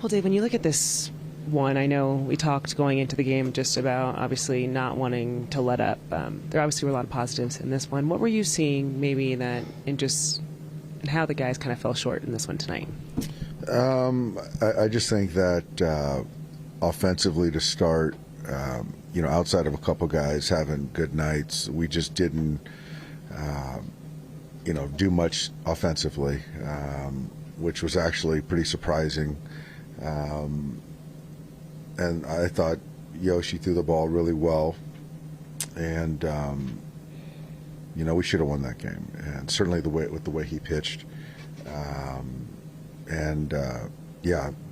Well, Dave, when you look at this one, I know we talked going into the game just about obviously not wanting to let up. There obviously were a lot of positives in this one. What were you seeing maybe that in just and how the guys kind of fell short in this one tonight? I just think that offensively to start, outside of a couple guys having good nights, we just didn't, do much offensively, which was actually pretty surprising. And I thought Yoshi threw the ball really well, and we should have won that game, and certainly with the way he pitched.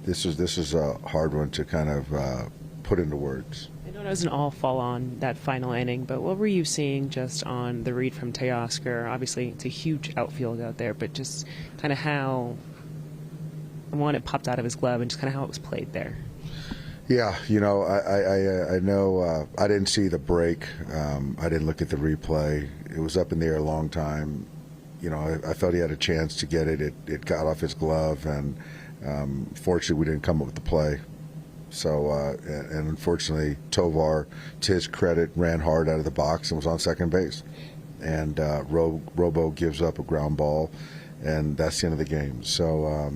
This is a hard one to kind of put into words. I know it doesn't all fall on that final inning, but what were you seeing just on the read from Teoscar? Obviously, it's a huge outfield out there, but just kind of how it popped out of his glove and just kind of how it was played there. Yeah, I know I didn't see the break. I didn't look at the replay. It was up in the air a long time. I felt he had a chance to get it. It got off his glove, and fortunately we didn't come up with the play. So, and unfortunately, Tovar, to his credit, ran hard out of the box and was on second base. And Robo gives up a ground ball, and that's the end of the game. So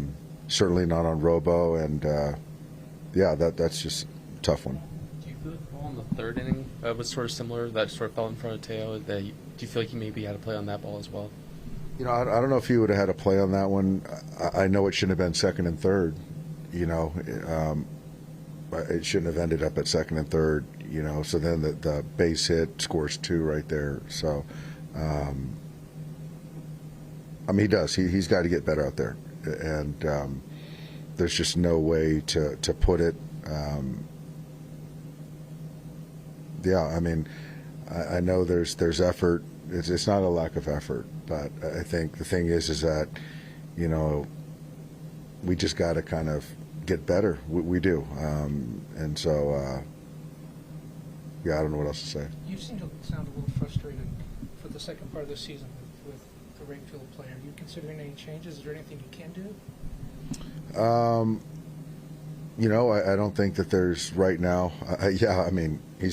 certainly not on Robo, and that's just a tough one. Do you feel like the ball in the third inning was sort of similar, that sort of fell in front of Teo? Do you feel like he maybe had a play on that ball as well? I don't know if he would have had a play on that one. I know it shouldn't have been second and third. It shouldn't have ended up at second and third. So then the base hit scores 2 right there. So, he does. He's got to get better out there, and there's just no way to put it. I know there's effort. It's not a lack of effort, but I think the thing is that, we just got to kind of get better. We do, and so I don't know what else to say. You seem to sound a little frustrated for the second part of the season with the right field player. Are you considering any changes? Is there anything you can do? I don't think that there's right now. He's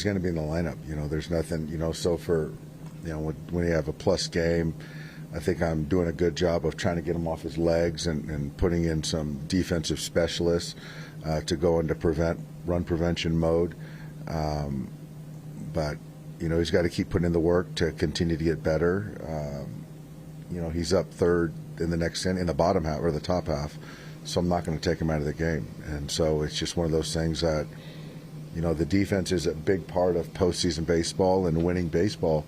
going to be in the lineup. There's nothing. So for when you have a plus game, I think I'm doing a good job of trying to get him off his legs and putting in some defensive specialists to go into run prevention mode. But he's got to keep putting in the work to continue to get better. He's up third in the next inning, in the bottom half or the top half. So I'm not going to take him out of the game. And so it's just one of those things that, the defense is a big part of postseason baseball and winning baseball.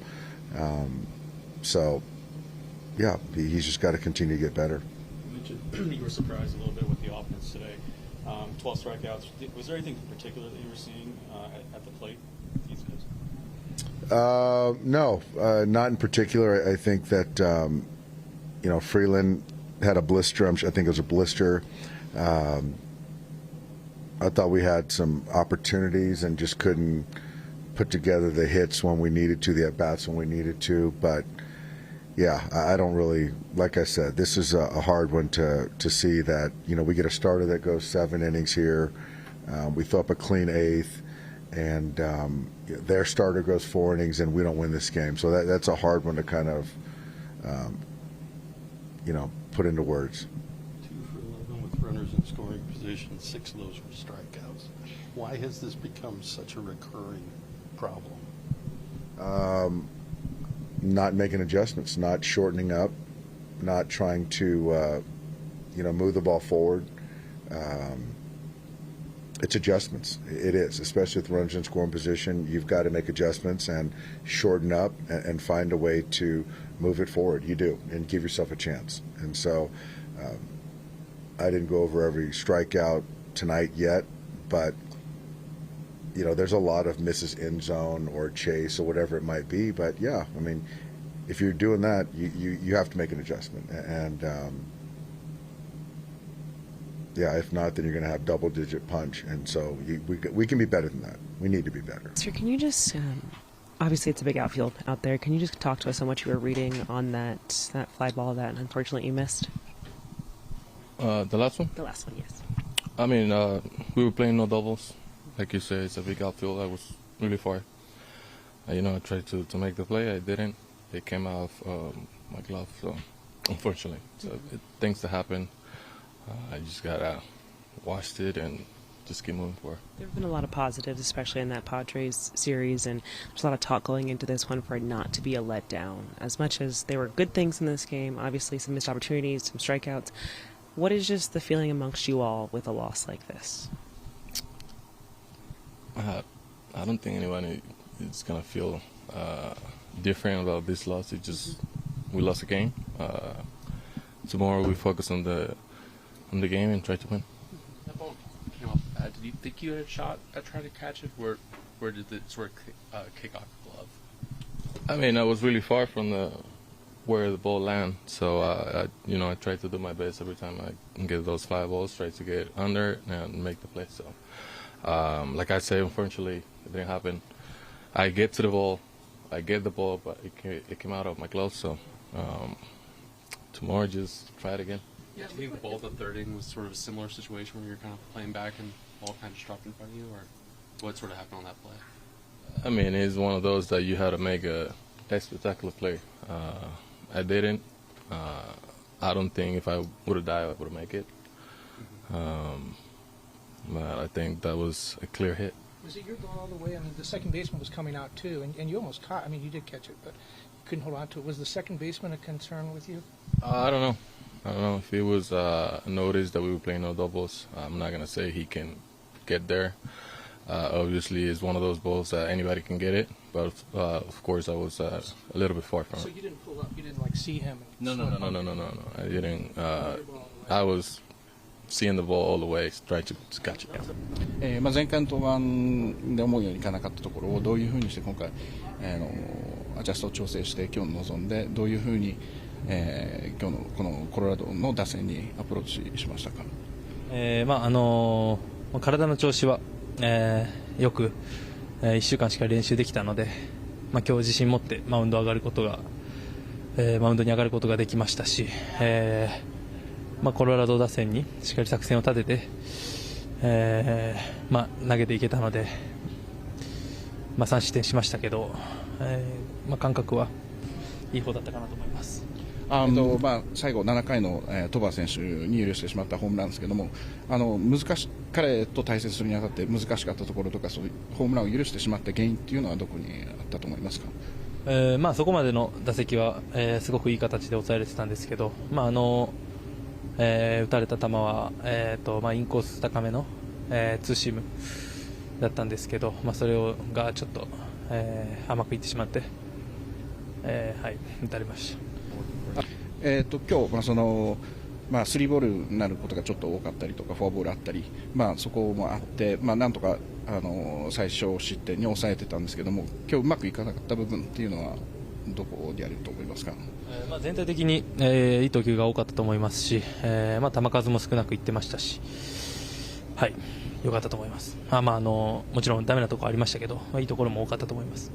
He's just got to continue to get better. You mentioned you were surprised a little bit with the offense today. 12 strikeouts. Was there anything in particular that you were seeing at the plate these guys? No, not in particular. I think that, Freeland had a blister. I think it was a blister. I thought we had some opportunities and just couldn't put together the hits when we needed to, the at-bats when we needed to. But, I don't really, like I said, this is a hard one to see that, we get a starter that goes 7 innings here. We throw up a clean 8th, and their starter goes 4 innings, and we don't win this game. So that's a hard one to kind of, put into words. 2 for 11 with runners in scoring position, 6 of those were strikeouts. Why has this become such a recurring problem? Not making adjustments, not shortening up, not trying to, move the ball forward. It's adjustments. It is, especially with runners in scoring position. You've got to make adjustments and shorten up and find a way to move it forward. You do, and give yourself a chance. And so I didn't go over every strikeout tonight yet, but, there's a lot of misses in zone or chase or whatever it might be. But, if you're doing that, you have to make an adjustment. And, if not, then you're going to have double-digit punch. And so we can be better than that. We need to be better. Sir, can you just, obviously it's a big outfield out there. Can you just talk to us on what you were reading on that fly ball that unfortunately you missed? The last one? The last one, yes. I mean, we were playing no doubles. Like you said, it's a big outfield. I was really far. I tried to make the play. I didn't. It came out of my glove, so unfortunately. So things that happen. I just got washed it and just keep moving forward. There have been a lot of positives, especially in that Padres series, and there's a lot of talk going into this one for it not to be a letdown. As much as there were good things in this game, obviously some missed opportunities, some strikeouts, what is just the feeling amongst you all with a loss like this? I don't think anyone is going to feel different about this loss. It's just we lost a game. Tomorrow we focus on the game and try to win. Did you think you had a shot at trying to catch it? Where did it sort of kick off the glove? I mean, I was really far from where the ball landed, so I tried to do my best every time I can get those fly balls, try to get under and make the play. So, like I say, unfortunately, it didn't happen. I get to the ball, I get the ball, but it came out of my glove. So tomorrow, just try it again. Do you think the ball at the third inning was sort of a similar situation where you're kind of playing back and the ball kind of just dropped in front of you, or what sort of happened on that play? I mean, it's one of those that you had to make a spectacular play. I didn't. I don't think if I would have died, I would have made it. But I think that was a clear hit. Was it your ball all the way? I mean, the second baseman was coming out too, and you almost caught. I mean, you did catch it, but you couldn't hold on to it. Was the second baseman a concern with you? I don't know. If it was a notice that we were playing no doubles. I'm not gonna say he can get there. Obviously, it's one of those balls that anybody can get it, but of course, I was a little bit far from it. So you didn't pull up. You didn't see him. No. I didn't. I was seeing the ball all the way, trying to catch it. 前回の登板で思うようにいかなかったところをどういうふうにして今回アジャストを調整して今日に臨んでどういうふうに今日のこのコロラドの打線にアプローチしましたか。体の調子は、よく、1週間しか練習できたので、今日自信持ってマウンドに上がることができましたし、コロラド打線にしっかり作戦を立てて、投げていけたので、3失点しましたけど、感覚はいい方だったかなと思います。最後7回のトバ選手に許してしまったホームランですけども彼と対戦するにあたって難しかったところとかそういうホームランを許してしまった原因っていうのはどこにあったと思いますか。そこまでの打席は、すごくいい形で抑えられてたんですけど、打たれた球は、インコース高めの、ツーシームだったんですけど、それがちょっと、甘くいってしまって、打たれました。今日、スリーボールになることがちょっと多かったりとかフォアボールあったり、そこもあって、なんとか最小失点に抑えてたんですけども今日うまくいかなかった部分っていうのはどこであると思いますか。全体的に、いい投球が多かったと思いますし、球数も少なくいってましたし、良かったと思います。もちろんダメなところありましたけど、いいところも多かったと思います。